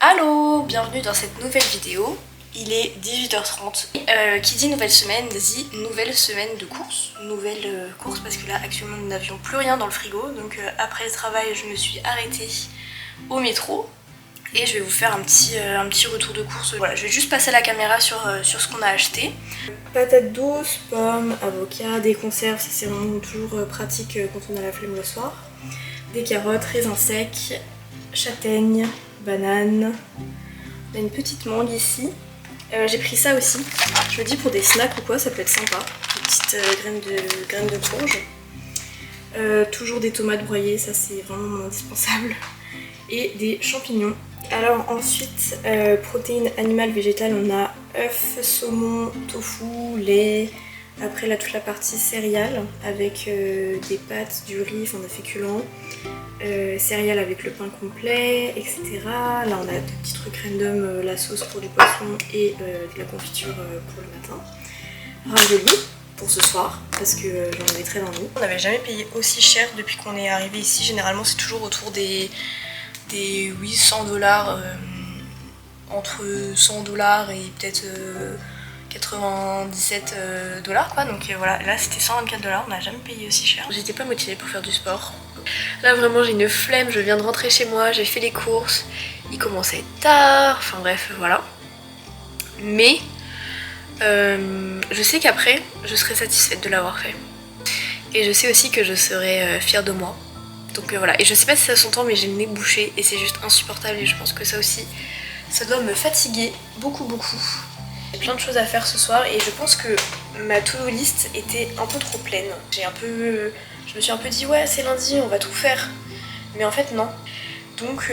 Allo, bienvenue dans cette nouvelle vidéo. Il est 18h30. Qui dit nouvelle semaine dit nouvelle semaine de course. Nouvelle course parce que là actuellement nous n'avions plus rien dans le frigo. Donc après le travail je me suis arrêtée au métro. Et je vais vous faire un petit retour de course. Voilà, je vais juste passer la caméra sur ce qu'on a acheté. Patates douces, pommes, avocats, des conserves, ça c'est vraiment toujours pratique quand on a la flemme le soir. Des carottes, raisins secs, châtaignes, bananes. On a une petite mangue ici. J'ai pris ça aussi. Je me dis pour des snacks ou quoi, ça peut être sympa. Des petites graines de courge. Toujours des tomates broyées, ça c'est vraiment indispensable. Et des champignons. Alors ensuite, protéines animales, végétales, on a œufs, saumon, tofu, lait. Après là toute la partie céréales avec des pâtes, du riz, enfin des féculents. Céréales avec le pain complet, etc. Là on a des petits trucs random, la sauce pour les poissons et de la confiture pour le matin. Ravioli pour ce soir parce que j'en avais très envie. On n'avait jamais payé aussi cher depuis qu'on est arrivé ici. Généralement c'est toujours autour des 100 $, entre 100 $ et peut-être 97 $ quoi. Donc voilà, là c'était 124 $, on n'a jamais payé aussi cher. J'étais pas motivée pour faire du sport. Là vraiment j'ai une flemme, je viens de rentrer chez moi, j'ai fait les courses, il commence à être tard, enfin bref voilà. Mais je sais qu'après je serai satisfaite de l'avoir fait. Et je sais aussi que je serai fière de moi. Donc voilà, et je sais pas si ça s'entend mais j'ai le nez bouché et c'est juste insupportable et je pense que ça aussi, ça doit me fatiguer beaucoup. J'ai plein de choses à faire ce soir et je pense que ma to-do list était un peu trop pleine. Je me suis un peu dit ouais c'est lundi, on va tout faire. Mais en fait non. Donc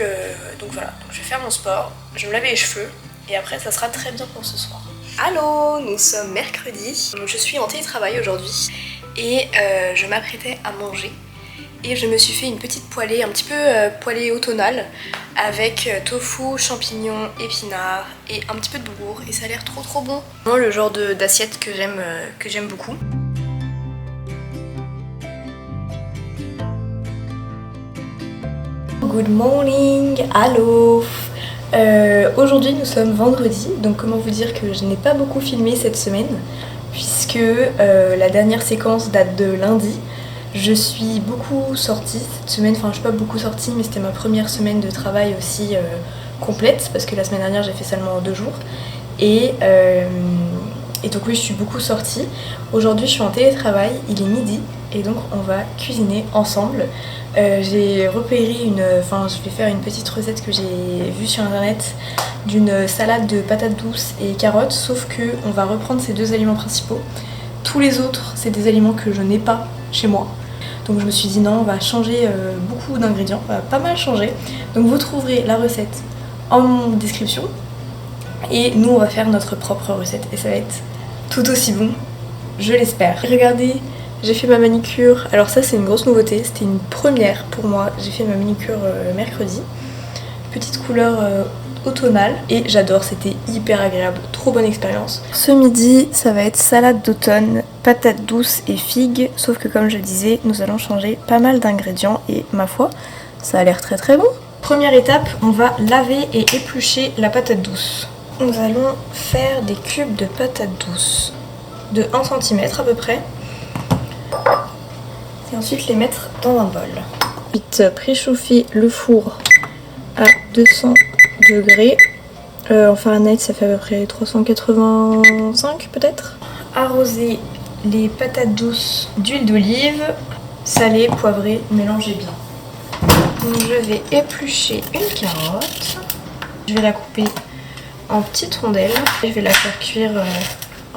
voilà, donc je vais faire mon sport, je vais me laver les cheveux et après ça sera très bien pour ce soir. Allo, nous sommes mercredi, donc je suis en télétravail aujourd'hui et je m'apprêtais à manger. Et je me suis fait une petite poêlée, un petit peu poêlée automnale avec tofu, champignons, épinards et un petit peu de boulgour et ça a l'air trop bon. Vraiment le genre d'assiette que j'aime beaucoup. Good morning, allo. Aujourd'hui nous sommes vendredi, donc comment vous dire que je n'ai pas beaucoup filmé cette semaine puisque la dernière séquence date de lundi. Je suis beaucoup sortie cette semaine, enfin je suis pas beaucoup sortie mais c'était ma première semaine de travail aussi complète parce que la semaine dernière j'ai fait seulement 2 jours et donc oui je suis beaucoup sortie. Aujourd'hui je suis en télétravail, il est midi et donc on va cuisiner ensemble. J'ai repéré je vais faire une petite recette que j'ai vue sur internet d'une salade de patates douces et carottes sauf que on va reprendre ces 2 aliments principaux. Tous les autres c'est des aliments que je n'ai pas chez moi. Donc je me suis dit non, on va changer beaucoup d'ingrédients, on va pas mal changer. Donc vous trouverez la recette en description. Et nous on va faire notre propre recette et ça va être tout aussi bon, je l'espère. Regardez, j'ai fait ma manicure, alors ça c'est une grosse nouveauté, c'était une première pour moi. J'ai fait ma manicure mercredi, petite couleur automnale et j'adore, c'était hyper agréable, trop bonne expérience. Ce midi ça va être salade d'automne, patates douces et figues, sauf que comme je le disais nous allons changer pas mal d'ingrédients et ma foi ça a l'air très bon. Première étape, on va laver et éplucher la patate douce. Nous allons faire des cubes de patates douces de 1 cm à peu près et ensuite les mettre dans un bol. Ensuite préchauffer le four à 200 degrés. En Fahrenheit ça fait à peu près 385 peut-être. Arroser les patates douces d'huile d'olive, salée, poivrée, mélangez bien. Donc je vais éplucher une carotte, je vais la couper en petites rondelles et je vais la faire cuire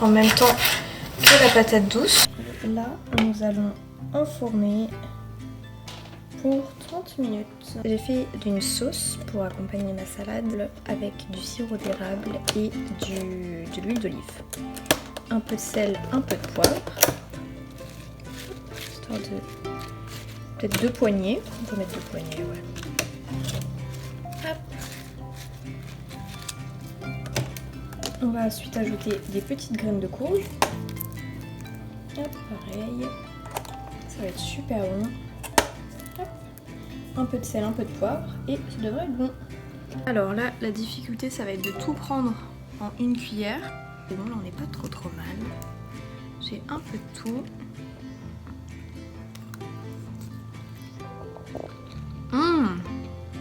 en même temps que la patate douce. Là nous allons enfourner pour 30 minutes. J'ai fait une sauce pour accompagner ma salade avec du sirop d'érable et de l'huile d'olive. Un peu de sel, un peu de poivre. Histoire de peut-être 2 poignées. On peut mettre 2 poignées, ouais. Hop. On va ensuite ajouter des petites graines de courge. Hop, pareil. Ça va être super bon. Hop. Un peu de sel, un peu de poivre et ça devrait être bon. Alors là, la difficulté, ça va être de tout prendre en une cuillère. Et bon, là, on n'est pas trop mal. J'ai un peu de tout.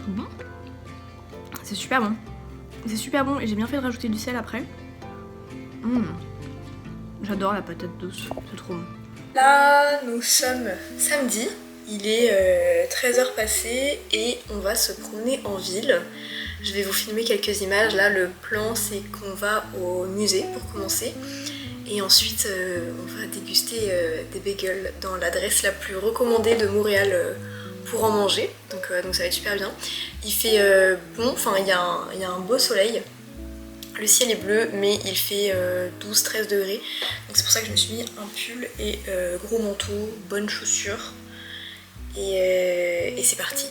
Bon. C'est super bon. C'est super bon et j'ai bien fait de rajouter du sel après. J'adore la patate douce, c'est trop bon. Là, nous sommes samedi. Il est 13h passé et on va se promener en ville. Je vais vous filmer quelques images. Là, le plan, c'est qu'on va au musée pour commencer. Et ensuite, on va déguster des bagels dans l'adresse la plus recommandée de Montréal pour en manger. Donc ça va être super bien. Il fait bon, enfin il y a un beau soleil. Le ciel est bleu, mais il fait 12-13 degrés. Donc c'est pour ça que je me suis mis un pull et gros manteau, bonnes chaussures. Et c'est parti.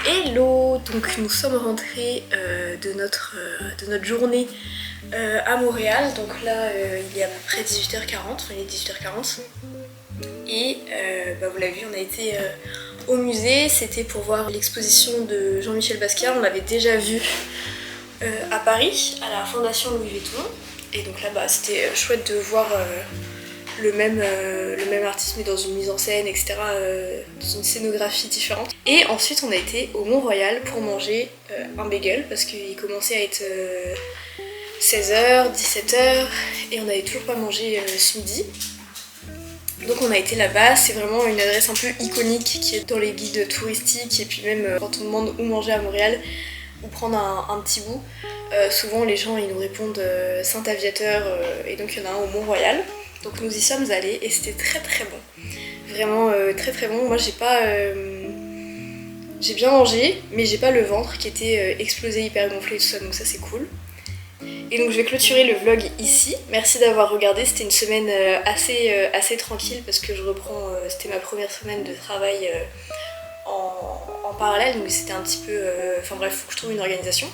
Hello, donc nous sommes rentrés de notre journée à Montréal. Donc là il est à peu près 18h40, enfin il est 18h40. Et vous l'avez vu, on a été au musée, c'était pour voir l'exposition de Jean-Michel Basquiat. On l'avait déjà vu à Paris, à la Fondation Louis Vuitton. Et donc là c'était chouette de voir le même artiste mais dans une mise en scène, etc. Dans une scénographie différente. Et ensuite on a été au Mont-Royal pour manger un bagel parce qu'il commençait à être 16h, 17h et on n'avait toujours pas mangé ce midi. Donc on a été là-bas, c'est vraiment une adresse un peu iconique qui est dans les guides touristiques et puis même quand on demande où manger à Montréal ou prendre un petit bout, souvent les gens ils nous répondent Saint-Aviateur et donc il y en a un au Mont-Royal. Donc nous y sommes allés et c'était très bon. Vraiment très bon. Moi j'ai bien mangé mais j'ai pas le ventre qui était explosé, hyper gonflé et tout ça, donc ça c'est cool. Et donc je vais clôturer le vlog ici. Merci d'avoir regardé, c'était une semaine assez tranquille parce que je reprends, c'était ma première semaine de travail en parallèle, donc c'était un petit peu, enfin bref, faut que je trouve une organisation.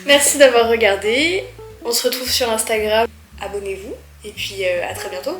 Merci d'avoir regardé, on se retrouve sur Instagram, abonnez-vous et puis à très bientôt.